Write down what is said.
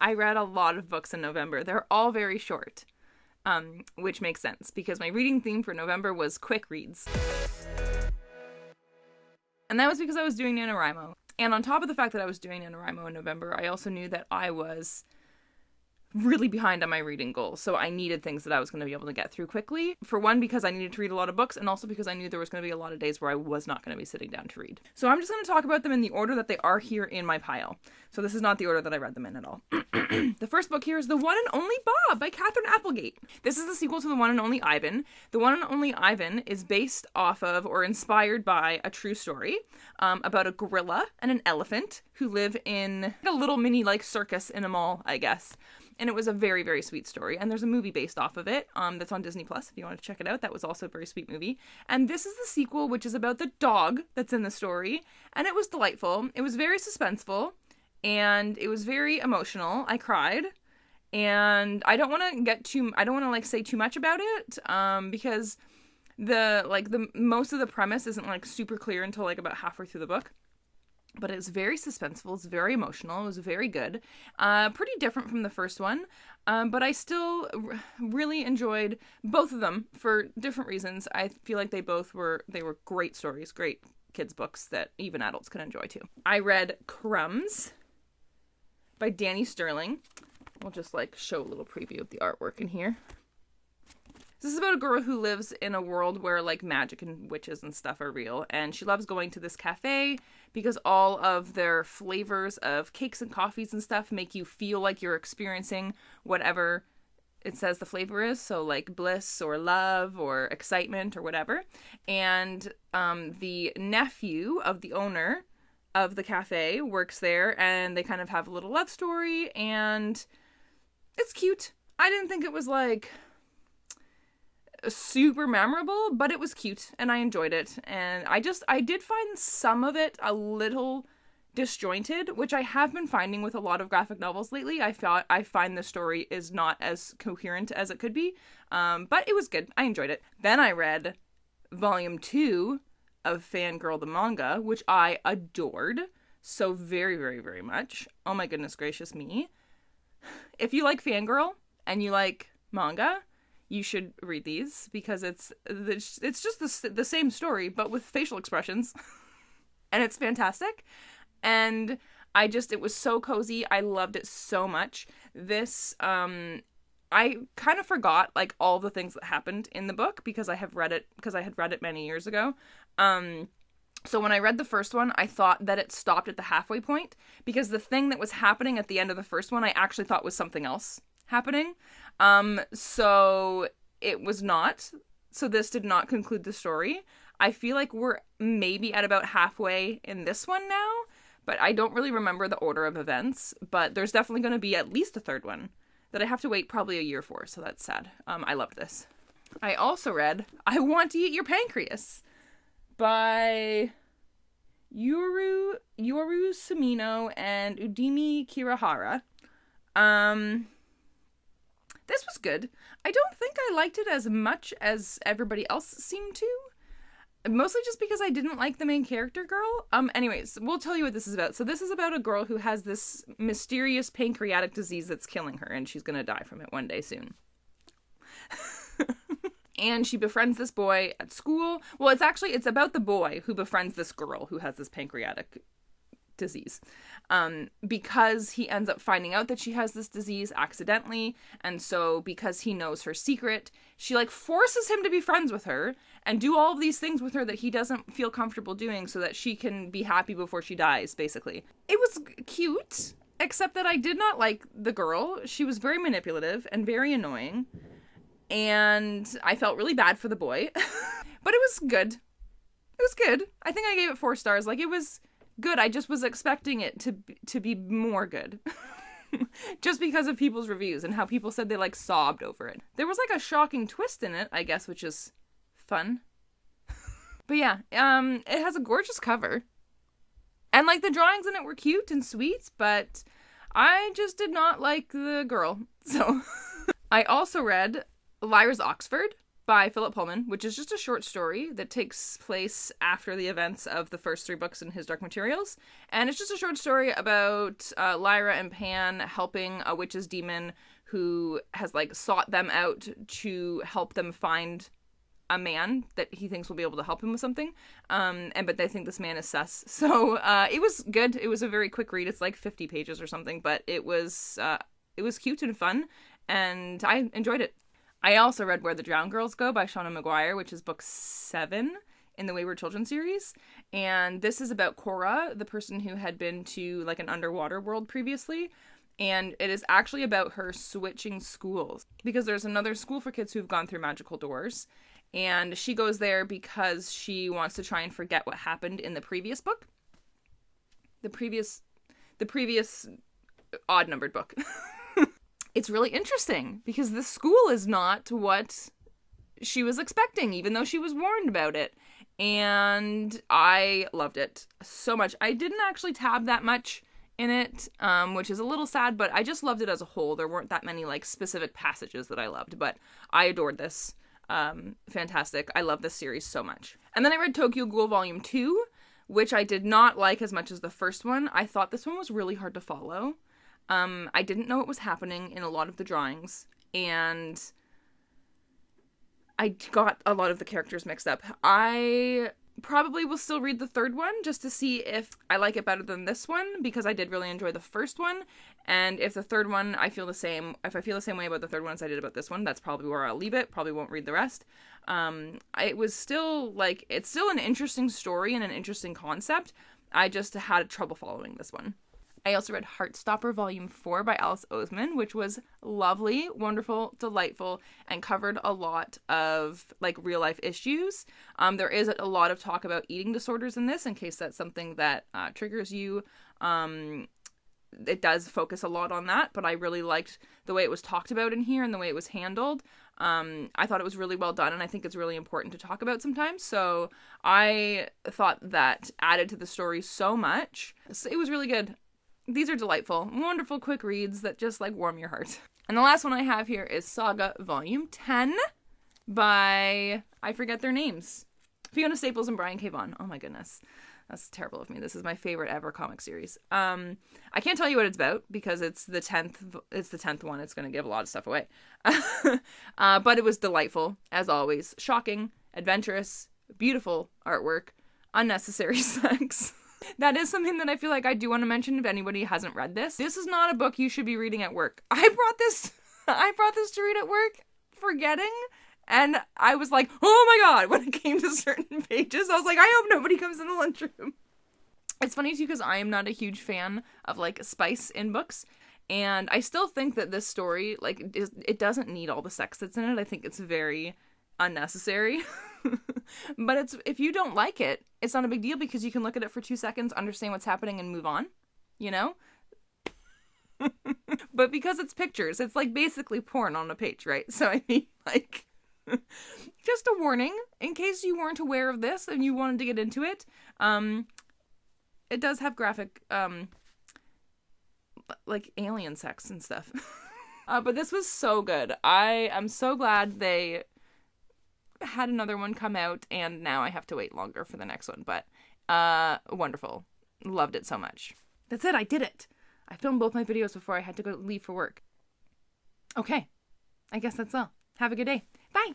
I read a lot of books in November. They're all very short, which makes sense because my reading theme for November was quick reads. And that was because I was doing NaNoWriMo. And on top of the fact that I was doing NaNoWriMo in November, I also knew that I was really behind on my reading goals. So I needed things that I was going to be able to get through quickly. For one, because I needed to read a lot of books, and also because I knew there was going to be a lot of days where I was not going to be sitting down to read. So I'm just going to talk about them in the order that they are here in my pile. So this is not the order that I read them in at all. The first book here is The One and Only Bob by Catherine Applegate. This is the sequel to The One and Only Ivan. The One and Only Ivan is based off of or inspired by a true story about a gorilla and an elephant who live in a little mini like circus in a mall, I guess. And it was a very, very sweet story. And there's a movie based off of it that's on Disney Plus if you want to check it out. That was also a very sweet movie. And this is the sequel, which is about the dog that's in the story. And it was delightful. It was very suspenseful. And it was very emotional. I cried. And I don't want to say too much about it because the most of the premise isn't like super clear until like about halfway through the book. But it was very suspenseful. It's very emotional. It was very good. Pretty different from the first one. But I still really enjoyed both of them for different reasons. I feel like they were great stories, great kids' books that even adults can enjoy too. I read Crumbs by Danny Sterling. We'll just like show a little preview of the artwork in here. This is about a girl who lives in a world where like magic and witches and stuff are real, and she loves going to this cafe because all of their flavors of cakes and coffees and stuff make you feel like you're experiencing whatever it says the flavor is, so like bliss or love or excitement or whatever. And the nephew of the owner of the cafe works there, and they kind of have a little love story, and it's cute. I didn't think it was like super memorable, but it was cute and I enjoyed it. And I did find some of it a little disjointed, which I have been finding with a lot of graphic novels lately. I find the story is not as coherent as it could be, but it was good. I enjoyed it. Then I read volume 2 of Fangirl the manga, which I adored so very, very, very much. Oh my goodness gracious me. If you like Fangirl and you like manga, you should read these because it's just the same story but with facial expressions. And it's fantastic. And it was so cozy. I loved it so much. This I kind of forgot like all the things that happened in the book because I had read it many years ago. So when I read the first one, I thought that it stopped at the halfway point because the thing that was happening at the end of the first one I actually thought was something else happening. So it was not. So this did not conclude the story. I feel like we're maybe at about halfway in this one now, but I don't really remember the order of events, but there's definitely going to be at least a third one that I have to wait probably a year for, so that's sad. I loved this. I also read I Want to Eat Your Pancreas by Yoru Sumino and Udimi Kirihara. This was good. I don't think I liked it as much as everybody else seemed to. Mostly just because I didn't like the main character girl. Anyways, we'll tell you what this is about. So this is about a girl who has this mysterious pancreatic disease that's killing her, and she's gonna die from it one day soon. And she befriends this boy at school. Well, it's about the boy who befriends this girl who has this pancreatic disease. Because he ends up finding out that she has this disease accidentally, and so because he knows her secret, she like forces him to be friends with her and do all of these things with her that he doesn't feel comfortable doing so that she can be happy before she dies, basically. It was cute, except that I did not like the girl. She was very manipulative and very annoying, and I felt really bad for the boy. But it was good. It was good. I think I gave it 4 stars. Like, it was good. I just was expecting it to be more good. Just because of people's reviews and how people said they like sobbed over it. There was like a shocking twist in it, I guess, which is fun. But yeah, it has a gorgeous cover. And like the drawings in it were cute and sweet, but I just did not like the girl. So I also read Lyra's Oxford by Philip Pullman, which is just a short story that takes place after the events of the first 3 books in his Dark Materials. And it's just a short story about Lyra and Pan helping a witch's demon who has, like, sought them out to help them find a man that he thinks will be able to help him with something. But they think this man is sus. So it was good. It was a very quick read. It's like 50 pages or something, but it was cute and fun, and I enjoyed it. I also read Where the Drowned Girls Go by Shauna Maguire, which is book 7 in the Wayward Children series. And this is about Cora, the person who had been to, like, an underwater world previously. And it is actually about her switching schools, because there's another school for kids who've gone through magical doors. And she goes there because she wants to try and forget what happened in the previous book. The previous odd-numbered book. It's really interesting because this school is not what she was expecting, even though she was warned about it. And I loved it so much. I didn't actually tab that much in it, which is a little sad, but I just loved it as a whole. There weren't that many, like, specific passages that I loved, but I adored this. Fantastic. I love this series so much. And then I read Tokyo Ghoul Volume 2, which I did not like as much as the first one. I thought this one was really hard to follow. I didn't know what was happening in a lot of the drawings, and I got a lot of the characters mixed up. I probably will still read the third one just to see if I like it better than this one, because I did really enjoy the first one, and if the third one if I feel the same way about the third one as I did about this one, that's probably where I'll leave it. Probably won't read the rest. It was still, like, it's still an interesting story and an interesting concept. I just had trouble following this one. I also read Heartstopper Volume 4 by Alice Oseman, which was lovely, wonderful, delightful, and covered a lot of, like, real-life issues. There is a lot of talk about eating disorders in this, in case that's something that triggers you. It does focus a lot on that, but I really liked the way it was talked about in here and the way it was handled. I thought it was really well done, and I think it's really important to talk about sometimes, so I thought that added to the story so much. So it was really good. These are delightful, wonderful, quick reads that just, like, warm your heart. And the last one I have here is Saga Volume 10 by, I forget their names, Fiona Staples and Brian K. Vaughan. Oh my goodness. That's terrible of me. This is my favorite ever comic series. I can't tell you what it's about because it's the 10th one. It's going to give a lot of stuff away. But it was delightful, as always. Shocking, adventurous, beautiful artwork, unnecessary sex. That is something that I feel like I do want to mention if anybody hasn't read this. This is not a book you should be reading at work. I brought this to read at work, forgetting, and I was like, oh my god, when it came to certain pages, I was like, I hope nobody comes in the lunchroom. It's funny too because I am not a huge fan of, like, spice in books, and I still think that this story, like, it doesn't need all the sex that's in it. I think it's very unnecessary. But if you don't like it, it's not a big deal because you can look at it for 2 seconds, understand what's happening, and move on, you know? But because it's pictures, it's, like, basically porn on a page, right? So I mean, like, just a warning in case you weren't aware of this and you wanted to get into it. It does have graphic like alien sex and stuff. But this was so good. I am so glad they had another one come out, and now I have to wait longer for the next one. But wonderful. Loved it so much. That's it. I did it. I filmed both my videos before I had to leave for work. Okay. I guess that's all. Have a good day. Bye.